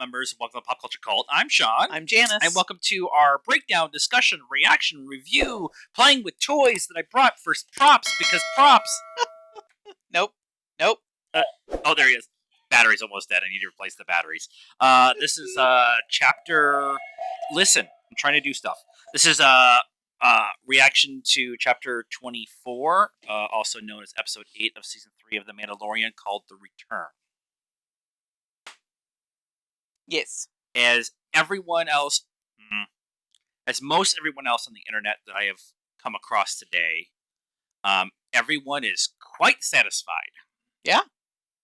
members. Welcome to Pop Culture Cult. I'm Sean. I'm Janice. And welcome to our breakdown, discussion, reaction, review, playing with toys that I brought for props because props. Nope. Oh, there he is. Battery's almost dead. I need to replace the batteries. This is chapter. Listen, I'm trying to do stuff. This is reaction to chapter 24, also known as episode 8 of season 3 of The Mandalorian, called The Return. Yes. As everyone else, as most everyone else on the internet that I have come across today, everyone is quite satisfied. Yeah.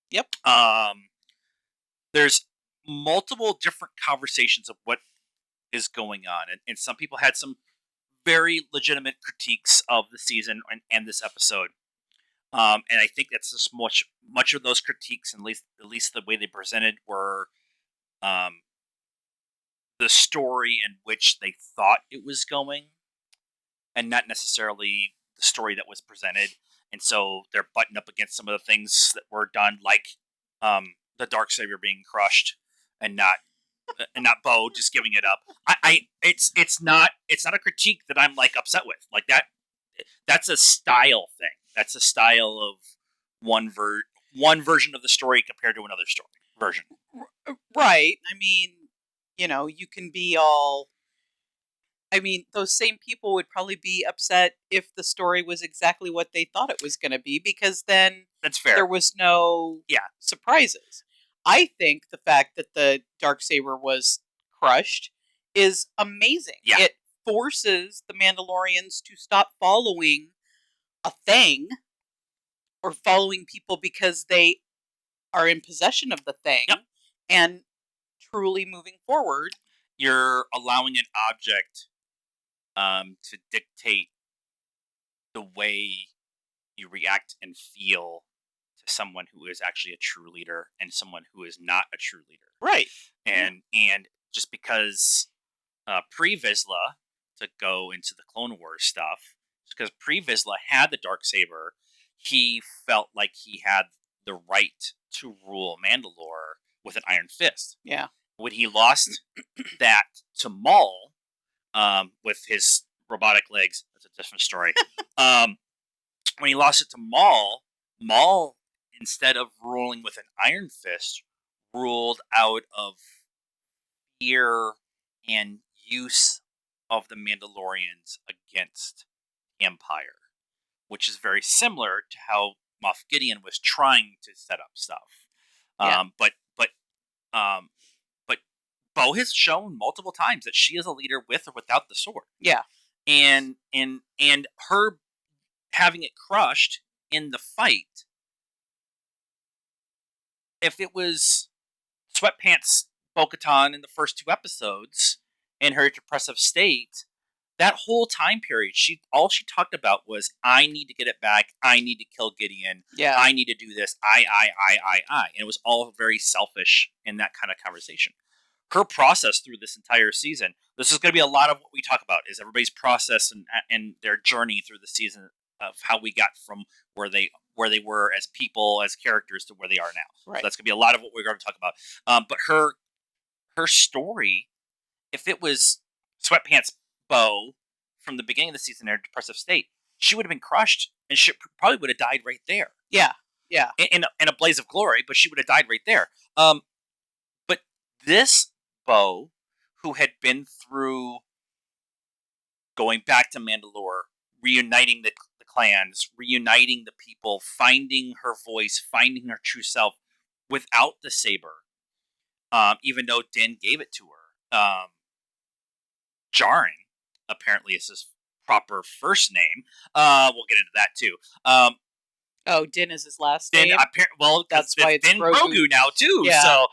Yep. There's multiple different conversations of what is going on, and some people had some very legitimate critiques of the season and this episode. And I think that's just much of those critiques, at least the way they presented, were the story in which they thought it was going, and not necessarily the story that was presented. And so they're butting up against some of the things that were done, like the Darksaber being crushed, and not Bo just giving it up. It's not a critique that I'm like upset with. Like that. That's a style thing. That's a style of one version of the story compared to another version. Right. I mean, you can be all. I mean, those same people would probably be upset if the story was exactly what they thought it was going to be, because then that's fair. There was no surprises. I think the fact that the Darksaber was crushed is amazing. Yeah. It forces the Mandalorians to stop following a thing or following people because they are in possession of the thing and truly moving forward. You're allowing an object to dictate the way you react and feel to someone who is actually a true leader and someone who is not a true leader. Right. And just because pre-Vizsla, to go into the Clone Wars stuff, because pre-Vizsla had the Darksaber, he felt like he had the right to rule Mandalore with an iron fist. Yeah. When he lost that to Maul, with his robotic legs, that's a different story. When he lost it to Maul, instead of ruling with an iron fist, ruled out of fear and use of the Mandalorians against the Empire, which is very similar to how Moff Gideon was trying to set up stuff. Yeah. But Bo has shown multiple times that she is a leader with or without the sword. Yeah. And her having it crushed in the fight, if it was Sweatpants Bo-Katan in the first 2 episodes in her depressive state, that whole time period, all she talked about was, I need to get it back, I need to kill Gideon, I need to do this, I. And it was all very selfish in that kind of conversation. Her process through this entire season, this is going to be a lot of what we talk about, is everybody's process and their journey through the season of how we got from where they were as people, as characters, to where they are now. Right. So that's going to be a lot of what we're going to talk about. But her story, if it was Sweatpants Bo from the beginning of the season in her depressive state, she would have been crushed and she probably would have died right there. Yeah. Yeah. In a blaze of glory, but she would have died right there. But this Bo, who had been through going back to Mandalore, reuniting the clans, reuniting the people, finding her voice, finding her true self without the saber, even though Din gave it to her. Jaren, apparently, is his proper first name. We'll get into that too. Din is his last name. Well, that's why it's Din Grogu now too. Yeah, so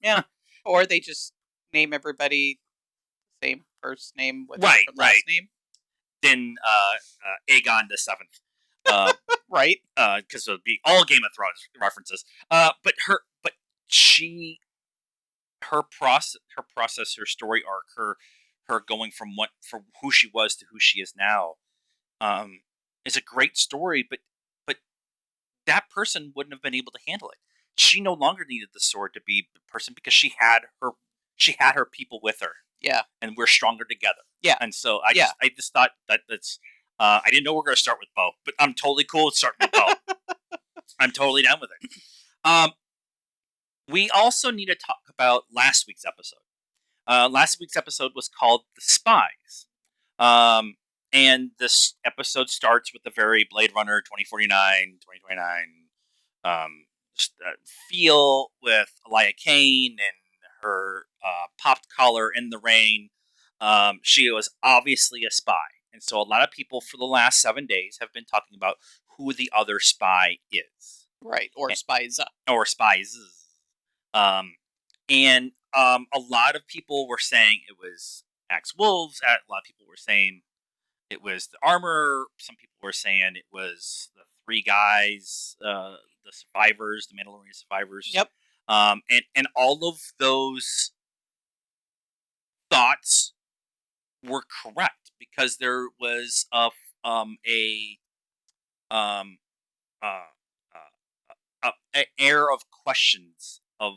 yeah. Or they just name everybody the same first name with right. last name. Din Aegon the Seventh. Right. Because it would be all Game of Thrones references. But her process, her story arc, her going from who she was to who she is now, is a great story. But that person wouldn't have been able to handle it. she no longer needed the sword to be the person because she had her people with her, Yeah. and we're stronger together. Yeah. And so Yeah. I just thought that's I didn't know we are going to start with Bo, but I'm totally cool with starting with Bo. I'm totally down with it. We also need to talk about last week's episode. Last week's episode was called "The Spies," and this episode starts with the very Blade Runner 2049 feel with Elia Kane and her popped collar in the rain. She was obviously a spy, and so a lot of people for the last 7 days have been talking about who the other spy is, Right. Or spies. or spies. Um, and a lot of people were saying it was Axe Wolves. A lot of people were saying it was the armor. Some people were saying it was the three guys, the survivors, the Mandalorian survivors. Yep. And all of those thoughts were correct because there was a um uh, a air of questions of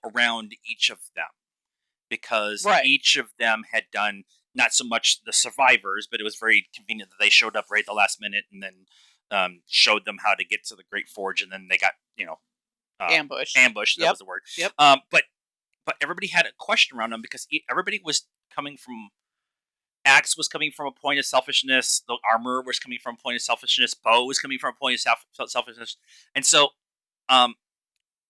around each of them because Right. each of them had done not so much the survivors, but it was very convenient that they showed up right at the last minute and then showed them how to get to the Great Forge, and then they got Ambush. ambushed. That Yep. was the word. Yep. But everybody had a question around them because everybody was coming from. Axe was coming from a point of selfishness. The armor was coming from a point of selfishness. Bo was coming from a point of selfishness, and so um,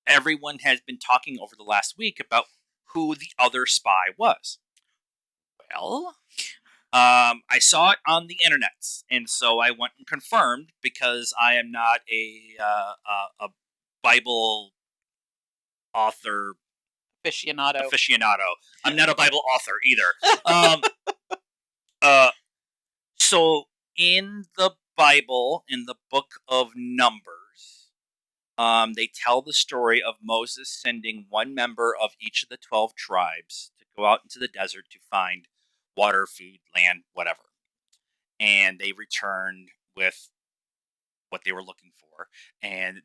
everyone has been talking over the last week about who the other spy was. Well, I saw it on the internet, and so I went and confirmed because I am not a Bible author Aficionado. I'm not a Bible author either. Uh, so in the Bible, in the book of Numbers, they tell the story of Moses sending one member of each of the 12 tribes to go out into the desert to find water, food, land, whatever. And they returned with what they were looking for. And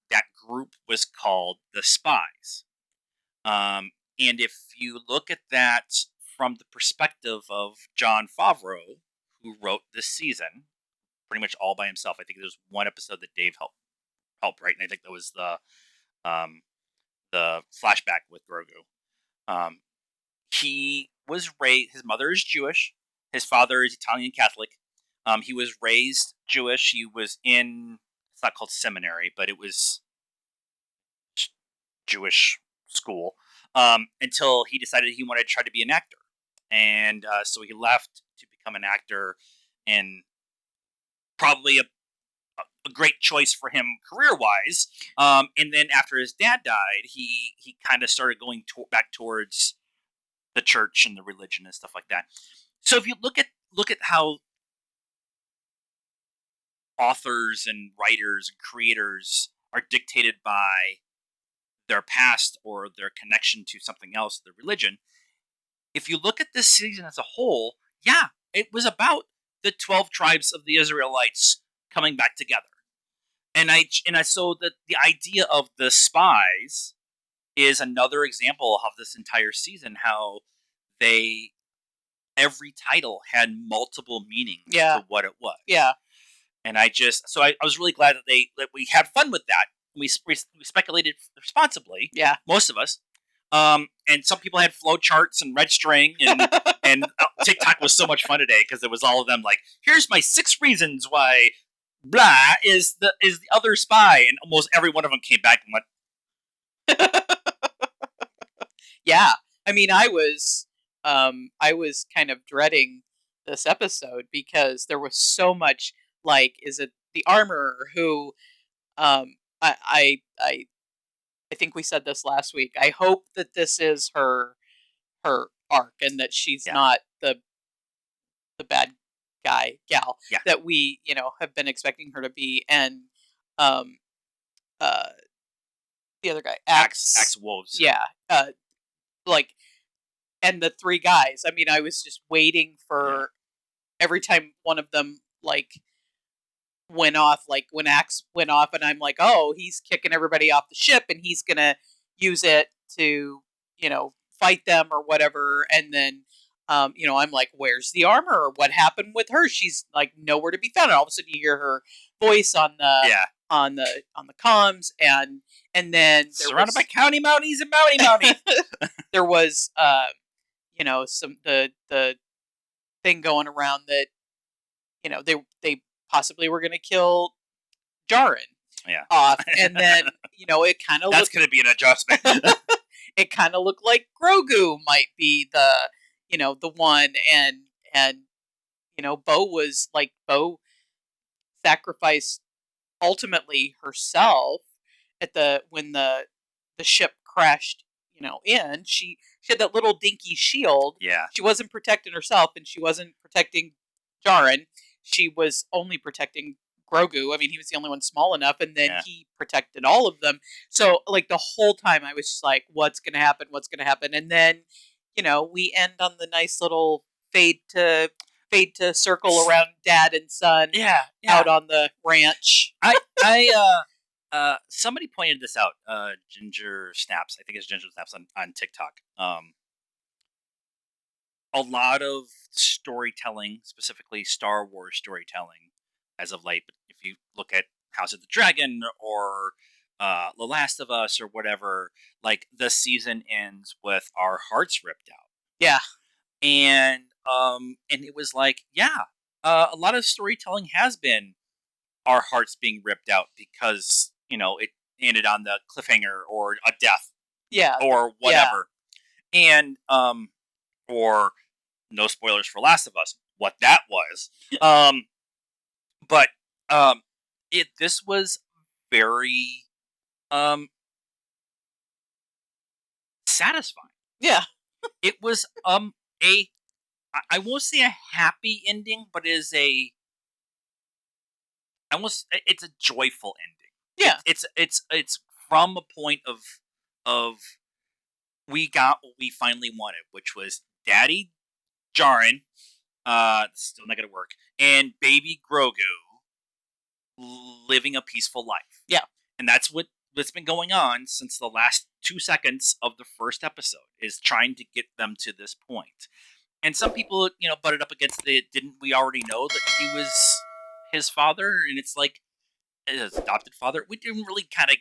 that group was called the Spies. And if you look at that from the perspective of John Favreau, who wrote this season, pretty much all by himself. I think there's one episode that Dave helped write, and I think that was um, the flashback with Grogu. Um, he was raised. His mother is Jewish. His father is Italian Catholic. He was raised Jewish. He was in. It's not called seminary, but it was Jewish school until he decided he wanted to try to be an actor, and so he left to become an actor, and probably a great choice for him career wise. And then after his dad died, he kind of started going back towards the church and the religion and stuff like that. So if you look at how authors and writers and creators are dictated by their past or their connection to something else, their religion. If you look at this season as a whole, yeah, it was about the 12 tribes of the Israelites coming back together. And I so the idea of the spies is another example of this entire season, how they every title had multiple meanings to what it was. Yeah. And I was really glad that we had fun with that. We speculated responsibly. Yeah. Most of us. And some people had flow charts and red string, and TikTok was so much fun today because it was all of them like, here's my 6 reasons why blah is the other spy, and almost every one of them came back and went, Yeah. I mean, I was kind of dreading this episode because there was so much, like, is it the armorer who I think we said this last week. I hope that this is her arc and that she's Yeah. not the bad gal Yeah. that we, have been expecting her to be. And um uh the other guy, Axe Wolves. Yeah. Like, and the 3 guys. I mean, I was just waiting for every time one of them, like, went off, like when Axe went off, and I'm like, oh, he's kicking everybody off the ship, and he's gonna use it to, fight them or whatever. And then, I'm like, where's the armor? Or what happened with her? She's like nowhere to be found. And all of a sudden, you hear her voice on the Yeah. comms, and then Surrounded by county mounties and mounties. there was, some the thing going around that they possibly were going to kill Jaren Yeah. off, and then it kind of That's going to be an adjustment. it kind of looked like Grogu might be the one, and Bo sacrificed ultimately herself at the when the ship crashed, in. She had that little dinky shield. Yeah. She wasn't protecting herself, and she wasn't protecting Jaren. She was only protecting Grogu. I mean, he was the only one small enough, and then he protected all of them. So, like, the whole time I was just like, what's going to happen? What's going to happen? And then, we end on the nice little fade to circle around dad and son out on the ranch. Somebody pointed this out. Ginger Snaps, I think it's Ginger Snaps on TikTok. A lot of storytelling, specifically Star Wars storytelling, as of late. But if you look at House of the Dragon or The Last of Us or whatever, like the season ends with our hearts ripped out. Yeah, and it was like, a lot of storytelling has been our hearts being ripped out because it ended on the cliffhanger or a death, or whatever, and or no spoilers for Last of Us, what that was, but this was very satisfying. Yeah, it was I won't say a happy ending, but it's a joyful ending. Yeah, It's from a point of we got what we finally wanted, which was Daddy Jaren, still not gonna work, and Baby Grogu living a peaceful life. Yeah, and what's been going on since the last 2 seconds of the first episode is trying to get them to this point. And some people, butted up against the didn't we already know that he was his father? And it's like, his adopted father. We didn't really kind of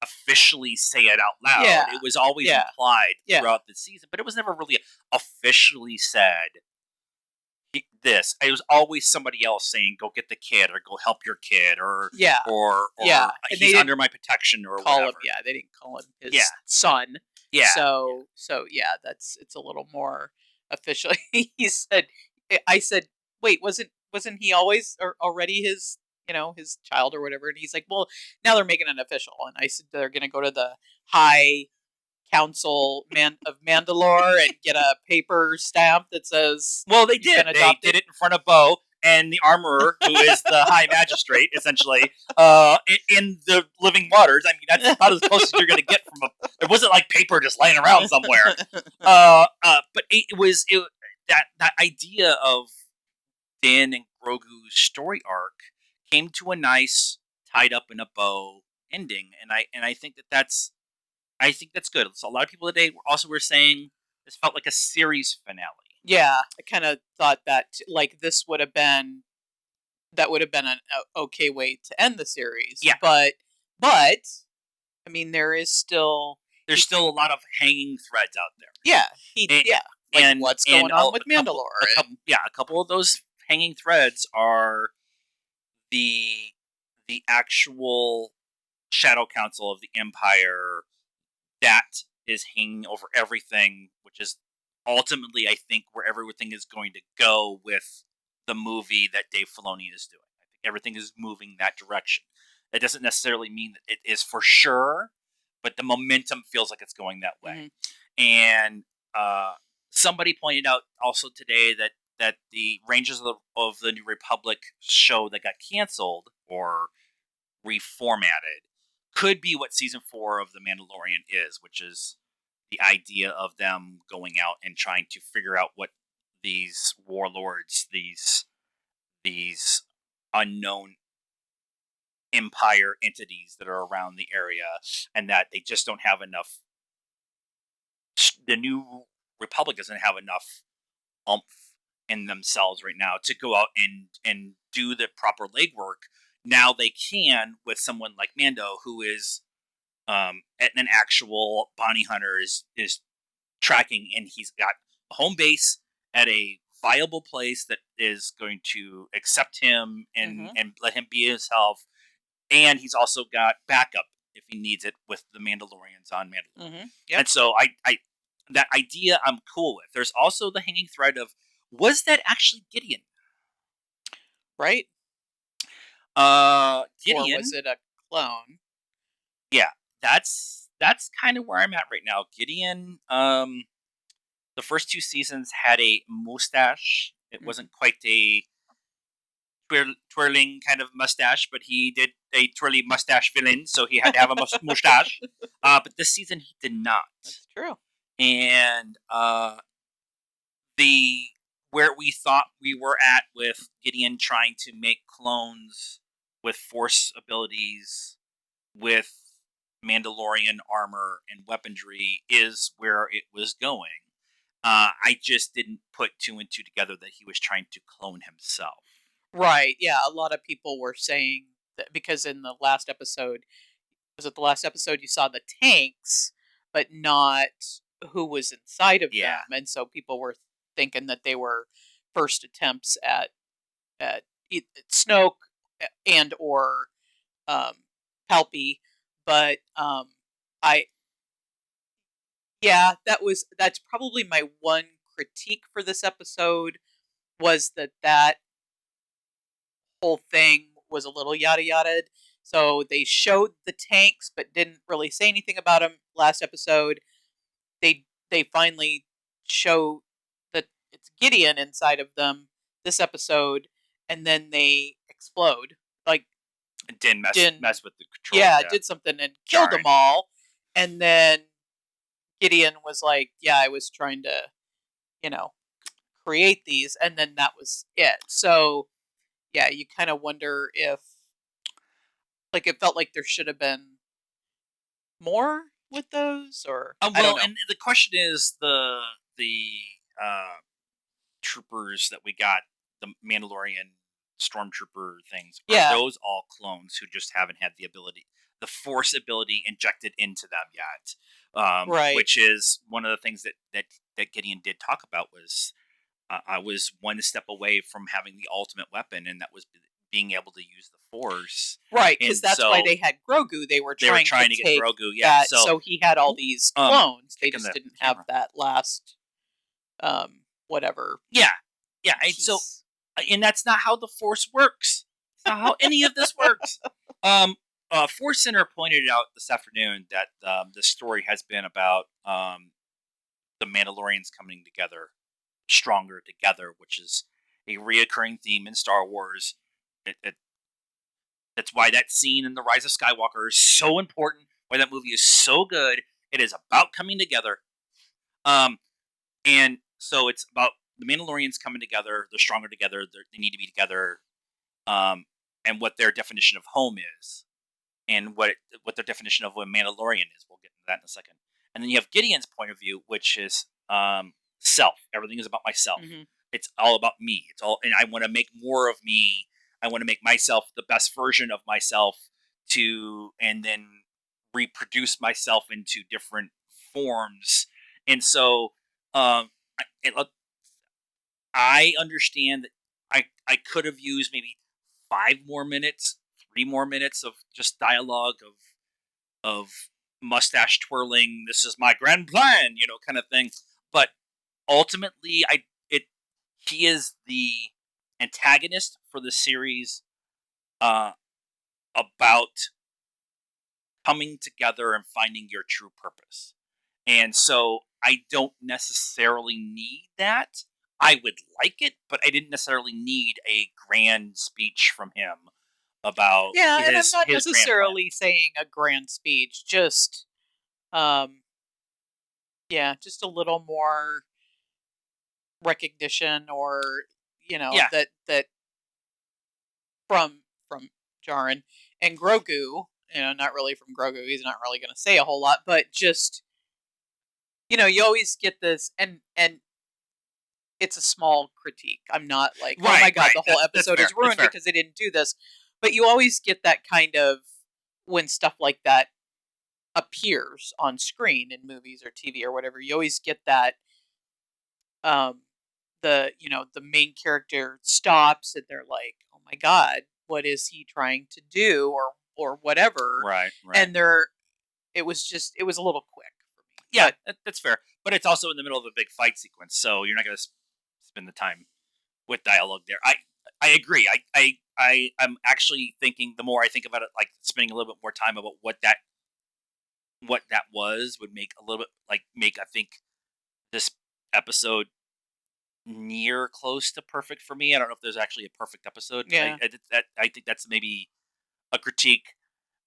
officially say it out loud. Yeah. It was always implied throughout the season, but it was never really officially said. This, it was always somebody else saying, "Go get the kid," or "Go help your kid," or he's under my protection, or call whatever. him. Yeah, they didn't call him his son. Yeah. So yeah, it's a little more official. He said, I said, wait, wasn't he always or already his his child or whatever? And he's like, well, now they're making it official. And I said they're going to go to the High Council of Mandalore and get a paper stamp that says, well, they did. They did it in front of Bo and the armorer, who is the High Magistrate, essentially, in the living waters. I mean, that's about as close as you're going to get from a. It wasn't like paper just laying around somewhere. But it was that idea of Din and Grogu's story arc came to a nice, tied up in a bow ending, and I think that's good. So a lot of people today also were saying this felt like a series finale. Yeah, I kind of thought that like this would have been an okay way to end the series. Yeah, but I mean, there's still a lot of hanging threads out there. Yeah, and what's going on with Mandalore? A couple of those hanging threads are the actual Shadow Council of the Empire that is hanging over everything, which is ultimately, I think, where everything is going to go with the movie that Dave Filoni is doing. I think everything is moving that direction. That doesn't necessarily mean that it is for sure, but the momentum feels like it's going that way. Mm-hmm. And somebody pointed out also today that the Rangers of the New Republic show that got canceled or reformatted could be what season 4 of The Mandalorian is, which is the idea of them going out and trying to figure out what these warlords, these unknown Empire entities that are around the area, and that they just don't have enough. The new Republic doesn't have enough umph in themselves right now to go out and do the proper legwork. Now they can with someone like Mando, who is an actual bounty hunter is tracking, and he's got a home base at a viable place that is going to accept him Mm-hmm. and let him be himself. And he's also got backup if he needs it with the Mandalorians on Mandalore. Mm-hmm. Yep. And so I that idea I'm cool with. There's also the hanging thread of, was that actually Gideon? Right. Or was Gideon, it a clone? yeah, that's kind of where I'm at right now. Gideon, the first two seasons had a mustache. It Mm-hmm. wasn't quite a twirling kind of mustache, but he did a twirly mustache villain, so he had to have a mustache. But this season he did not, That's true. and the where we thought we were at with Gideon trying to make clones with force abilities with Mandalorian armor and weaponry is where it was going. I just didn't put two and two together that he was trying to clone himself. Right. Yeah. A lot of people were saying that because in the last episode, was it the last episode you saw the tanks, but not who was inside of Yeah, them, and so people were thinking that they were first attempts at Snoke and or um, Palpy, but I yeah, that's probably my one critique for this episode was that whole thing was a little yada yada. So they showed the tanks, but didn't really say anything about them last episode. They finally show that it's Gideon inside of them this episode, and then they explode. Like it didn't Din, mess with the control. yeah, Yeah, did something and killed them jarring. all, and then Gideon was like, "Yeah, I was trying to, you know, create these," and then that was it. So yeah, you kind of wonder if like it felt like there should have been more with those, or I don't Well, know. and the question is the uh, troopers that we got, the Mandalorian stormtrooper things, are Yeah, those all clones who just haven't had the Force ability injected into them yet? right. Which is one of the things that Gideon did talk about was, I was one step away from having the ultimate weapon, and that was being able to use the Force. Right, because And that's why so they had Grogu. They were they were trying to trying to get take Grogu, yeah. that, So, so he had all oh, these clones. They kicking just the didn't have camera. that last, whatever Yeah, yeah. And so, piece. and that's not how the Force works. It's not how any of this works. Um, Force Center pointed out this afternoon that the story has been about the Mandalorians coming together, stronger together, which is a reoccurring theme in Star Wars. It That's why that scene in The Rise of Skywalker is so important. Why that movie is so good. It is about coming together. Um, and so it's about the Mandalorians coming together. They're stronger together. They need to be together. Um, and what their definition of home is, and what their definition of what a Mandalorian is. We'll get into that in a second. And then you have Gideon's point of view, which is self. Everything is about myself. Hmm. It's all about me. It's all, and I want to make more of me. I want to make myself the best version of myself and then reproduce myself into different forms. And so, look, I understand that I could have used maybe 5 more minutes, 3 more minutes of just dialogue of mustache twirling. This is my grand plan, kind of thing. But ultimately, I it he is the antagonist for the series, uh, about coming together and finding your true purpose. And so I don't necessarily need that. I would like it, but I didn't necessarily need a grand speech from him about Yeah, and I'm not his grand plan. necessarily saying a grand speech, just um, yeah, just a little more recognition, or Yeah, that from Jaren, and Grogu. Not really from Grogu. He's not really going to say a whole lot, but just you always get this, and it's a small critique. I'm not like, oh my god, the whole episode is ruined because they didn't do this. But you always get that kind of when stuff like that appears on screen in movies or TV or whatever. You always get that um the main character stops and they're like, oh my god, what is he trying to do or whatever. Right. And it was a little quick for me. Yeah, that's fair. But it's also in the middle of a big fight sequence, so you're not going to spend the time with dialogue there. I agree. I'm actually thinking, the more I think about it, like spending a little bit more time about what that was would make a little bit make I think this episode near close to perfect for me. I don't know if there's actually a perfect episode. Yeah. I think that's maybe a critique.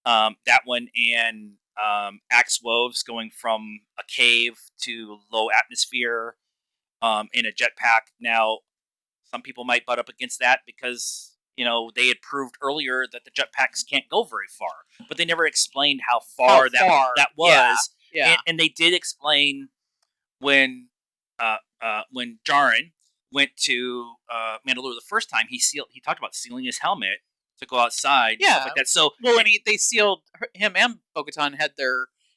That one, and Axe Woves going from a cave to low atmosphere in a jetpack. Now, some people might butt up against that because they had proved earlier that the jetpacks can't go very far, but they never explained how far that was. Yeah. And they did explain when Jaren went to Mandalore the first time. He talked about sealing his helmet to go outside. Yeah. Stuff like that. So and they sealed him and Bo-Katan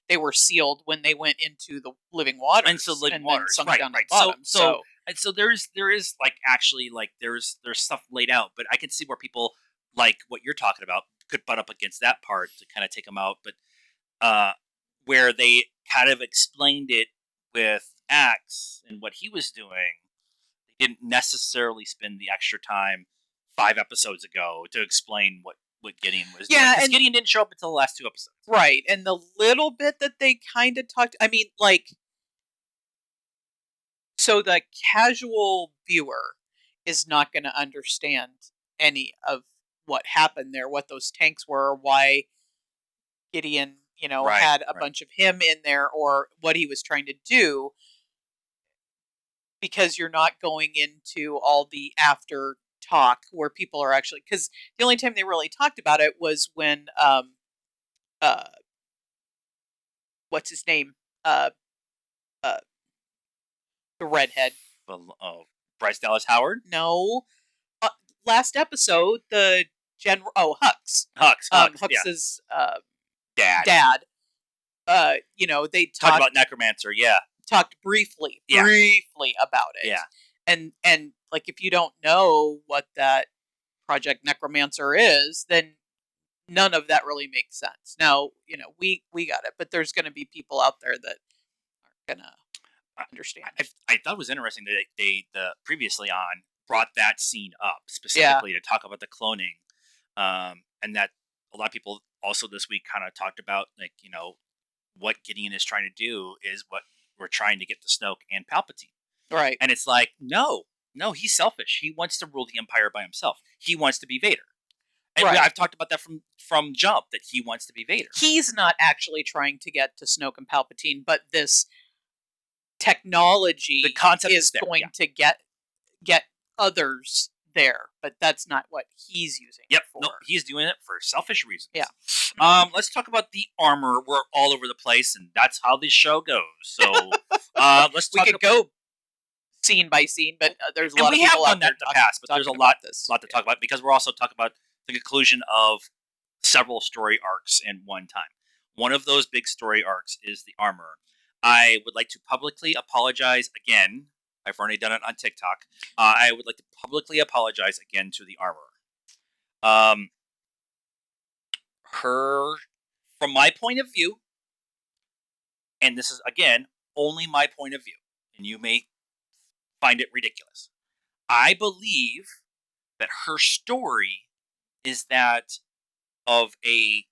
they were sealed when they went into the living waters. Into living waters, sunk right? Down Right. The bottom, So there is like actually like there's stuff laid out, but I can see where people like what you're talking about could butt up against that part to kind of take them out. But where they kind of explained it with Axe and what he was doing, they didn't necessarily spend the extra time 5 episodes ago to explain what Gideon was doing. Because Gideon didn't show up until the last 2 episodes. Right. And the little bit that they kind of talked, I mean, like, so the casual viewer is not going to understand any of what happened there, what those tanks were, why Gideon, had a bunch of him in there, or what he was trying to do, because you're not going into all the after talk where people are actually, because the only time they really talked about it was when what's his name, uh the redhead, Bryce Dallas Howard. No, last episode, the general. Oh, Hux. Hux's dad. They talked about Necromancer. Yeah. Talked briefly about it. Yeah. And like, if you don't know what that Project Necromancer is, then none of that really makes sense. Now, we got it, but there's going to be people out there that aren't going to understand. I thought it was interesting that they previously on brought that scene up specifically to talk about the cloning, and that a lot of people also this week kind of talked about, like, what Gideon is trying to do is what we're trying to get to Snoke and Palpatine. Right. And it's like, no, he's selfish. He wants to rule the Empire by himself. He wants to be Vader. And I've talked about that from jump, that he wants to be Vader. He's not actually trying to get to Snoke and Palpatine, but this technology, the concept is going to get others there, but that's not what he's using it for. No, he's doing it for selfish reasons. Yeah. Let's talk about the armor. We're all over the place, and that's how this show goes. So we could go scene by scene, but there's a lot of people out there. We have done that in the past, but there's a lot to talk about, because we're also talking about the conclusion of several story arcs in one time. One of those big story arcs is the armor. I would like to publicly apologize again. I've already done it on TikTok. I would like to publicly apologize again to the armor. From my point of view, and this is, again, only my point of view, and you may find it ridiculous, I believe that her story is that of a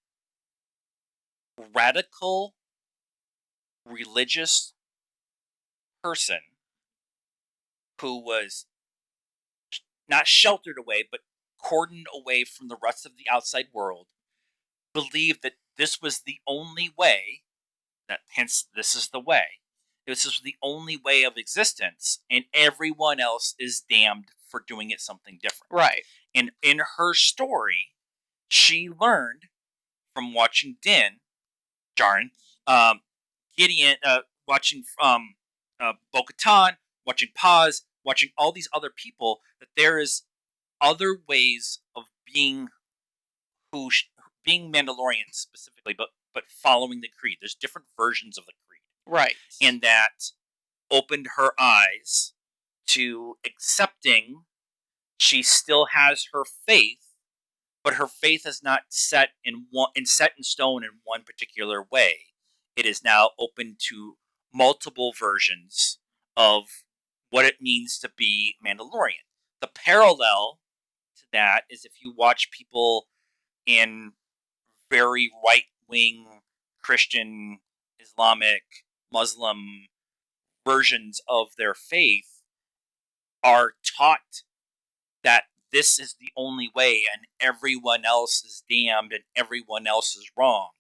radical religious person who was not sheltered away, but cordoned away from the rest of the outside world, believed that this was the only way, that hence this is the way. This is the only way of existence, and everyone else is damned for doing it something different. Right. And in her story, she learned from watching Jaren, Gideon, watching Bo-Katan, watching Paz, watching all these other people, that there is other ways of being being Mandalorian specifically, but following the creed. There's different versions of the creed, Right. and that opened her eyes to accepting she still has her faith, but her faith is not set in stone in one particular way. It is now open to multiple versions of what it means to be Mandalorian. The parallel to that is if you watch people in very right wing Christian, Islamic, Muslim versions of their faith are taught that this is the only way and everyone else is damned and everyone else is wrong.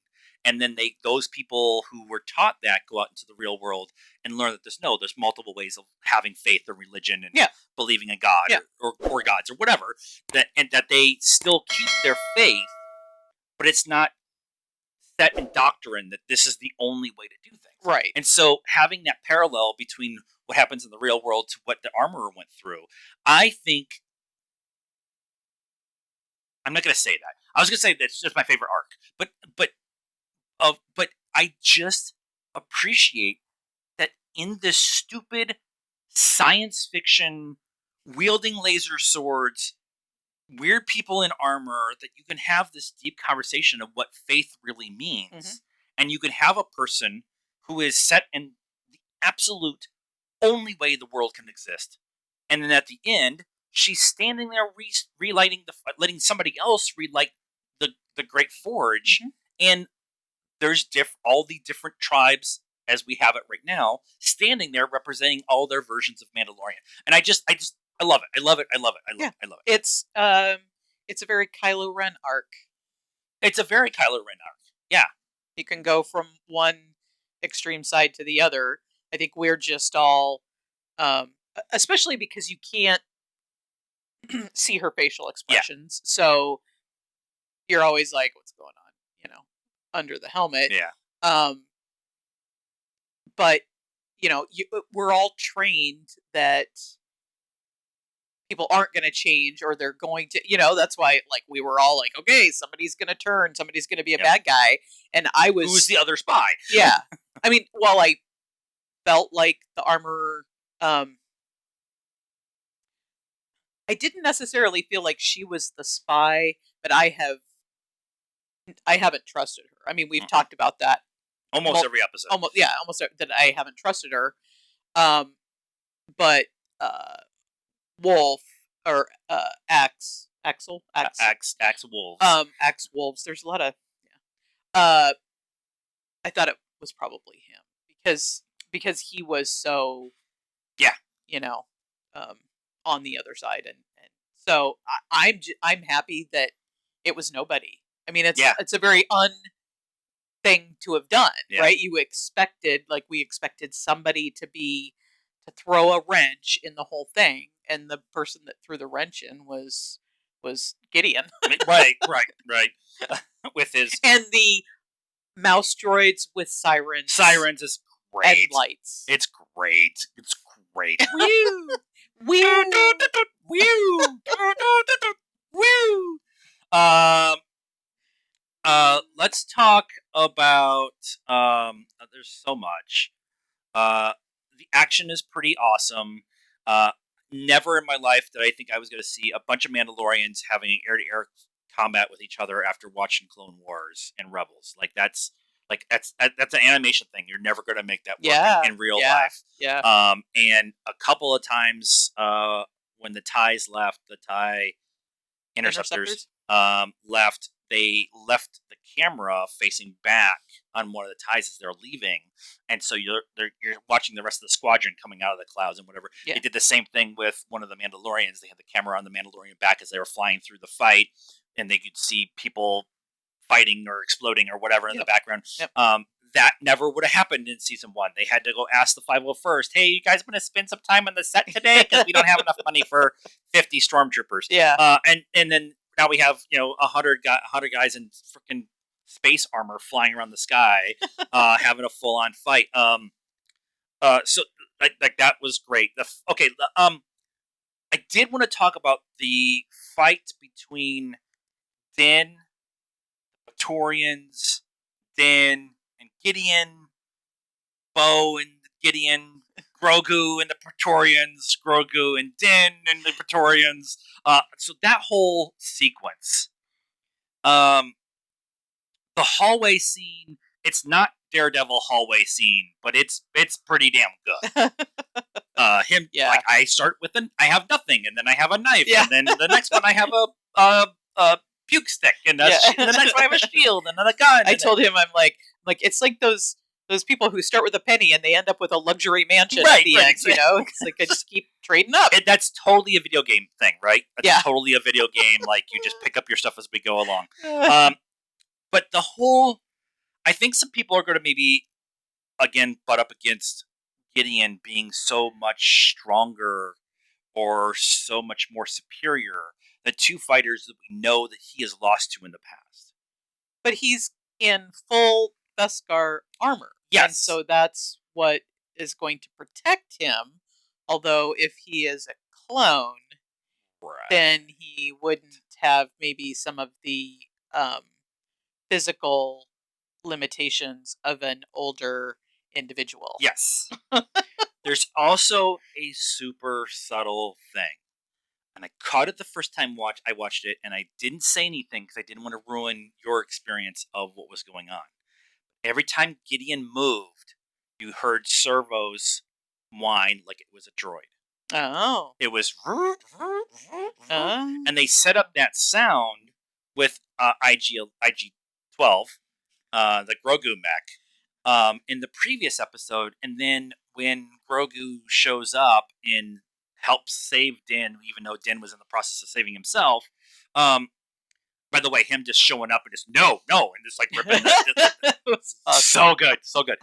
And then those people who were taught that go out into the real world and learn that there's multiple ways of having faith or religion and believing in God or gods or whatever, and that they still keep their faith, but it's not set in doctrine that this is the only way to do things. Right. And so having that parallel between what happens in the real world to what the armorer went through, I think I'm not going to say that. I was going to say that's just my favorite arc, but I just appreciate that in this stupid science fiction wielding laser swords, weird people in armor, that you can have this deep conversation of what faith really means, and you can have a person who is set in the absolute only way the world can exist, and then at the end, she's standing there relighting letting somebody else relight the Great Forge, and there's all the different tribes as we have it right now, standing there representing all their versions of Mandalorian, and I love it. I love it. I love it. I love it. I love it. It's a very Kylo Ren arc. It's a very Kylo Ren arc. Yeah, you can go from one extreme side to the other. I think we're just all, especially because you can't see her facial expressions, so you're always like, "What's going on?" Under the helmet. Yeah. But we're all trained that people aren't going to change, or they're going to. That's why, like, we were all like, "Okay, somebody's going to turn. Somebody's going to be a bad guy." And I was, who's the other spy? Yeah. I mean, while I felt like the armorer, I didn't necessarily feel like she was the spy, but I haven't trusted her. I mean, we've talked about that almost every episode. Almost that I haven't trusted her. But Wolf or Axel Wolves. Axe Wolves. There's a lot of I thought it was probably him because he was so on the other side, and so I'm happy that it was nobody. I mean, it's a very thing to have done, right? We expected somebody to throw a wrench in the whole thing, and the person that threw the wrench in was Gideon. right. With his and the mouse droids with sirens. Sirens is great. And lights. It's great. It's great. Woo! Woo! Woo! Woo! Let's talk about there's so much. The action is pretty awesome. Never in my life did I think I was going to see a bunch of Mandalorians having air-to-air combat with each other after watching Clone Wars and Rebels. That's an animation thing. You're never going to make that work in real life. Yeah. And a couple of times when the TIEs left, the TIE interceptors left, they left the camera facing back on one of the TIEs as they're leaving, and so you're watching the rest of the squadron coming out of the clouds and whatever. Yeah. They did the same thing with one of the Mandalorians. They had the camera on the Mandalorian back as they were flying through the fight, and they could see people fighting or exploding or whatever in the background. Yep. That never would have happened in season 1. They had to go ask the 501st, "Hey, you guys want to spend some time on the set today? Because we don't have enough money for 50 stormtroopers." Yeah. And then now we have 100 guys in freaking space armor flying around the sky, having a full on fight. So like that was great. I did want to talk about the fight between Din, Praetorians, Din and Gideon, Bo and Gideon, Grogu and the Praetorians, Grogu and Din and the Praetorians. So that whole sequence, um, the hallway scene. It's not Daredevil hallway scene, but it's pretty damn good. Him like I start with I have nothing, and then I have a knife, and then the next one I have a puke stick, and the next one I have a shield, and then a gun. I told him I'm like it's like those people who start with a penny and they end up with a luxury mansion at the end. Exactly. It's like I just keep trading up. That's totally a video game thing, right? That's totally a video game. Like you just pick up your stuff as we go along. But the whole, I think some people are going to maybe again butt up against Gideon being so much stronger or so much more superior than two fighters that we know that he has lost to in the past. But he's in full Beskar armor. Yes. And so that's what is going to protect him. Although if he is a clone, then he wouldn't have maybe some of the physical limitations of an older individual. Yes. There's also a super subtle thing. And I caught it the first time I watched it, and I didn't say anything because I didn't want to ruin your experience of what was going on. Every time Gideon moved, you heard servos whine like it was a droid. Oh. It was... And they set up that sound with IG-12, the Grogu mech, in the previous episode, and then when Grogu shows up and helps save Din, even though Din was in the process of saving himself. By the way, him just showing up and just no, and just like ripping so good.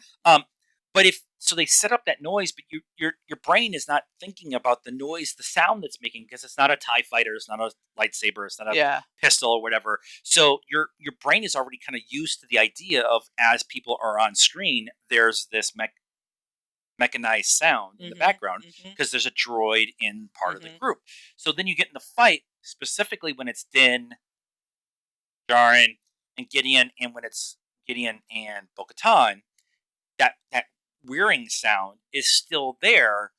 But so they set up that noise, but your brain is not thinking about the noise, the sound that's making, because it's not a TIE fighter, it's not a lightsaber, it's not a pistol or whatever. So your brain is already kind of used to the idea of, as people are on screen, there's this mechanized sound in the background because there's a droid in part of the group. So then you get in the fight, specifically when it's Din, Jaren, and Gideon, and when it's Gideon and Bo-Katan, that whirring sound is still there,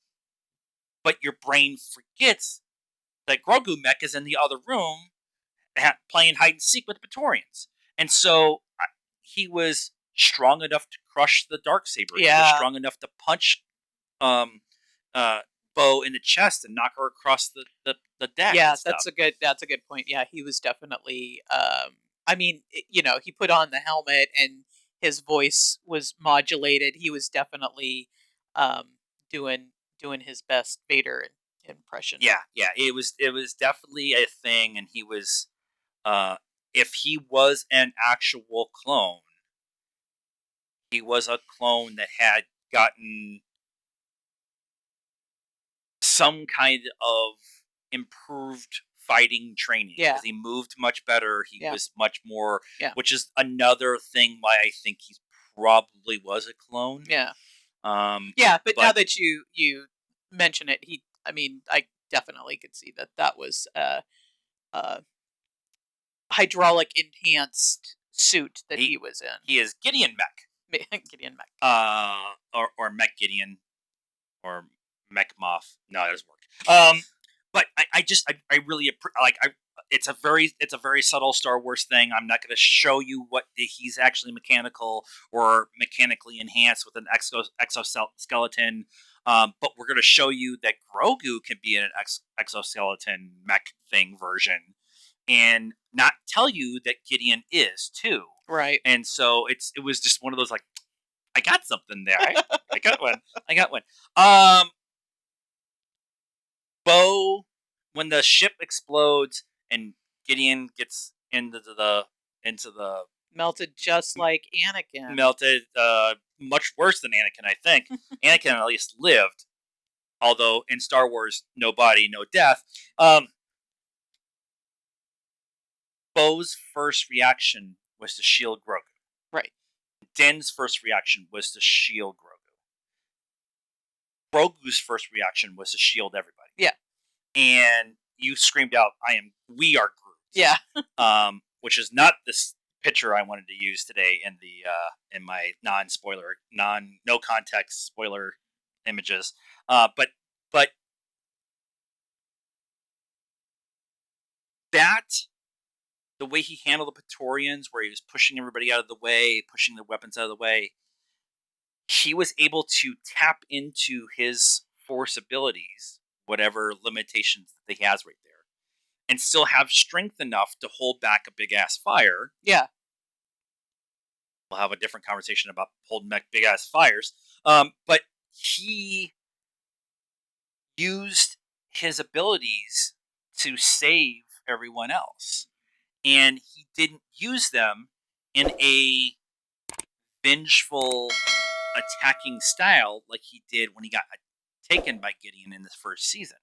but your brain forgets that Grogu mech is in the other room playing hide and seek with the Praetorians. And so he was strong enough to crush the Darksaber. He was strong enough to punch Bo in the chest and knock her across the deck. Yeah, that's a good point. Yeah, he was definitely. I mean, he put on the helmet and his voice was modulated. He was definitely doing his best Vader impression. Yeah. It was definitely a thing, and he was. If he was an actual clone, he was a clone that had gotten some kind of improved fighting training. Because he moved much better. He was much more, which is another thing why I think he probably was a clone. Yeah. But now that you mention it, I definitely could see that was hydraulic enhanced suit that he was in. He is Gideon mech. Gideon mech. Or Mech Gideon. Or Mech Moth. No, that doesn't work. But I really like. It's a very subtle Star Wars thing. I'm not going to show you what he's actually mechanical or mechanically enhanced with an exoskeleton. But we're going to show you that Grogu can be in an exoskeleton mech thing version, and not tell you that Gideon is too. Right. And so it was just one of those like, I got something there. I got one. Bo, when the ship explodes and Gideon gets into the melted just like Anakin. Melted, much worse than Anakin, I think. Anakin at least lived, although in Star Wars, no body, no death. Bo's first reaction was to shield Grogu. Right. Din's first reaction was to shield Grogu. Grogu's first reaction was to shield everybody. Yeah. And you screamed out, we are Groot. Yeah. Which is not this picture I wanted to use today in the in my no context spoiler images. But that the way he handled the Praetorians, where he was pushing everybody out of the way, pushing the weapons out of the way, he was able to tap into his force abilities, whatever limitations that he has right there, and still have strength enough to hold back a big ass fire. Yeah. We'll have a different conversation about holding back big ass fires. But he used his abilities to save everyone else, and he didn't use them in a vengeful attacking style like he did when he got taken by Gideon in this first season.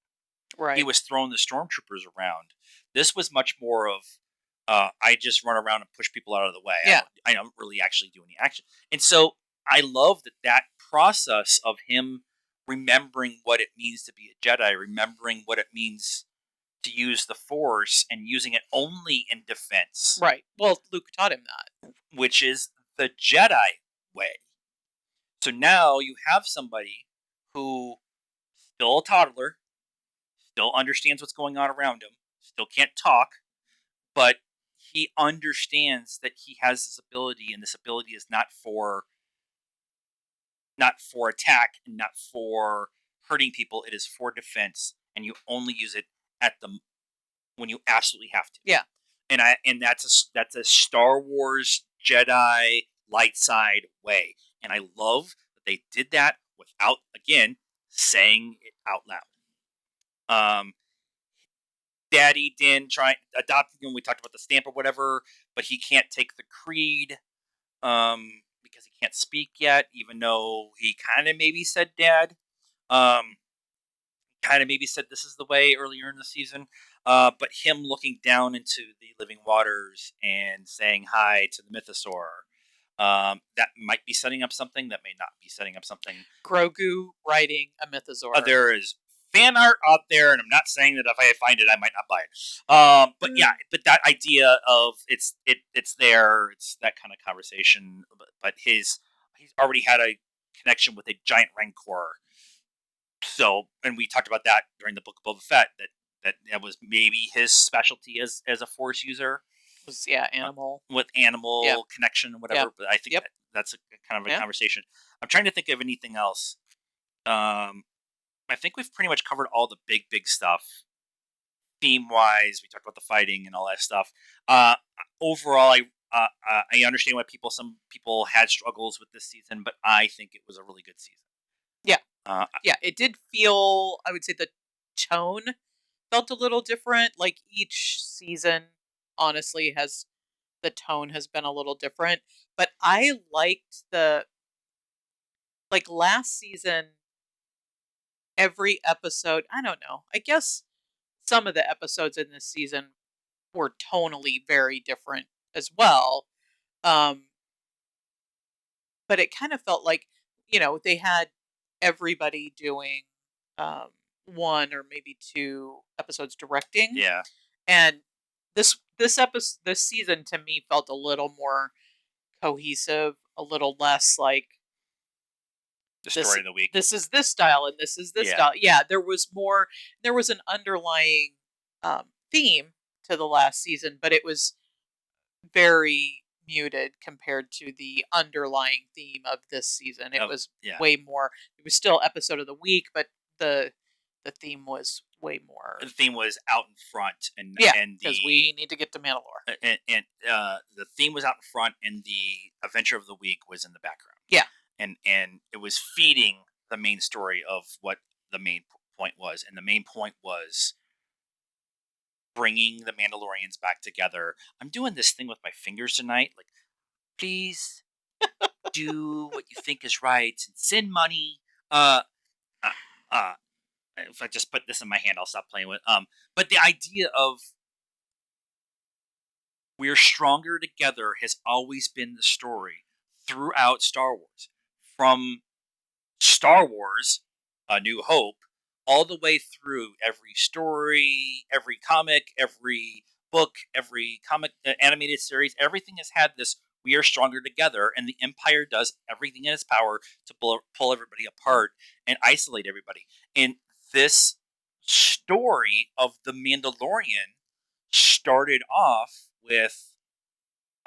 Right. He was throwing the stormtroopers around. This was much more of I just run around and push people out of the way. Yeah. I don't really actually do any action. And so I love that process of him remembering what it means to be a Jedi, remembering what it means to use the Force and using it only in defense. Right. Well, Luke taught him that. Which is the Jedi way. So now you have somebody who, still a toddler, still understands what's going on around him, still can't talk, but he understands that he has this ability, and this ability is not for attack and not for hurting people. It is for defense, and you only use it when you absolutely have to. Yeah. And that's a Star Wars Jedi light side way, and I love that they did that without, again, saying it out loud. Daddy didn't try adopting him. We talked about the stamp or whatever, but he can't take the creed because he can't speak yet, even though he kind of maybe said dad. Kind of maybe said this is the way earlier in the season. But him looking down into the living waters and saying hi to the mythosaur, that might be setting up something. That may not be setting up something. Grogu riding a mythosaur. There is fan art out there, and I'm not saying that if I find it, I might not buy it. But yeah, but that idea of it's there. It's that kind of conversation. But he's already had a connection with a giant rancor. So, and we talked about that during the Book of Boba Fett. That was maybe his specialty as a Force user. Animal with animal connection and whatever. But I think that's a kind of a conversation. I'm trying to think of anything else. I think we've pretty much covered all the big stuff. Theme wise, we talked about the fighting and all that stuff. Overall, I understand why some people had struggles with this season, but I think it was a really good season. Yeah. It did feel, I would say the tone felt a little different. Like each season, honestly, the tone has been a little different. But I liked last season, every episode, I don't know. I guess some of the episodes in this season were tonally very different as well. But it kind of felt like, they had everybody doing one or maybe two episodes directing. Yeah. And this season to me felt a little more cohesive, a little less like the story of the week. This is this style and this is this style. Yeah, there was an underlying theme to the last season, but it was very muted compared to the underlying theme of this season. It was way more. It was still episode of the week, but the theme was way more. The theme was out in front, and because we need to get to Mandalore, and the theme was out in front, and the adventure of the week was in the background. Yeah, and it was feeding the main story of what the main point was, and the main point was bringing the Mandalorians back together. I'm doing this thing with my fingers tonight, like, please do what you think is right and send money. If I just put this in my hand, I'll stop playing with. But the idea of We're stronger together has always been the story throughout Star Wars. From Star Wars, A New Hope, all the way through every story, every comic, every book, every comic animated series, everything has had this we are stronger together, and the Empire does everything in its power to pull everybody apart and isolate everybody. And this story of the Mandalorian started off with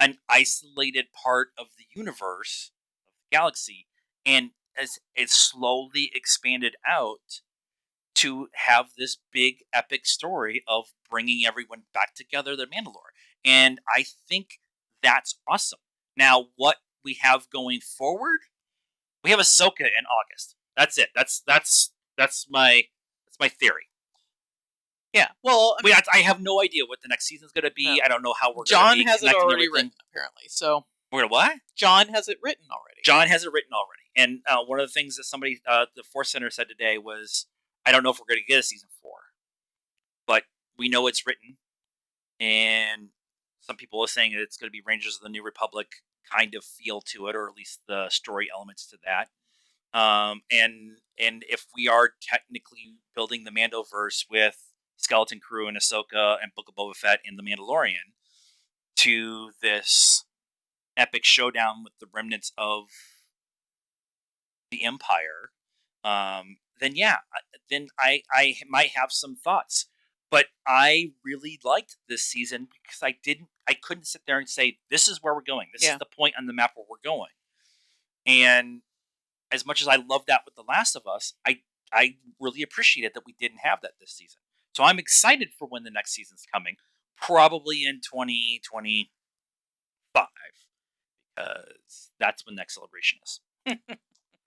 an isolated part of the universe, of the galaxy, and as it slowly expanded out to have this big epic story of bringing everyone back together, the Mandalore. And I think that's awesome. Now, what we have going forward, we have Ahsoka in August. That's it. That's my theory. Yeah. Well, I have no idea what the next season's going to be. No. I don't know how we're going to John be has it connecting already everything. written, apparently. So We're gonna what? John has it written already. John has it written already. And one of the things that somebody, the Force Center said today was, I don't know if we're going to get a season 4, but we know it's written. And some people are saying that it's going to be Rangers of the New Republic kind of feel to it, or at least the story elements to that. And if we are technically building the Mandoverse with Skeleton Crew and Ahsoka and Book of Boba Fett and the Mandalorian to this epic showdown with the remnants of the Empire, then yeah, then I might have some thoughts. But I really liked this season because I couldn't sit there and say this is where we're going. This Yeah. is the point on the map where we're going. And as much as I love that with The Last of Us, I really appreciated that we didn't have that this season. So I'm excited for when the next season's coming, probably in 2025, because that's when next celebration is.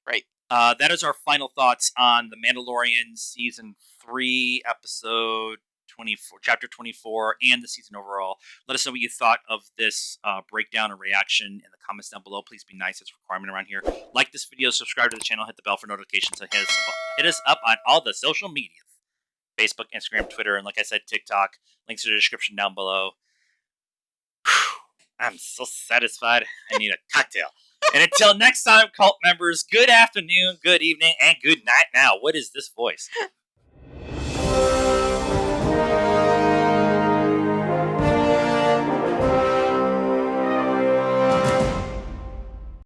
Right. That is our final thoughts on The Mandalorian Season 3, Episode 24, Chapter 24, and the season overall. Let us know what you thought of this breakdown or reaction in the comments down below. Please be nice. It's a requirement around here. Like this video, subscribe to the channel, hit the bell for notifications, and hit us up on all the social media. Facebook, Instagram, Twitter, and like I said, TikTok. Links in the description down below. I'm so satisfied. I need a cocktail. And until next time, cult members, good afternoon, good evening, and good night now. What is this voice?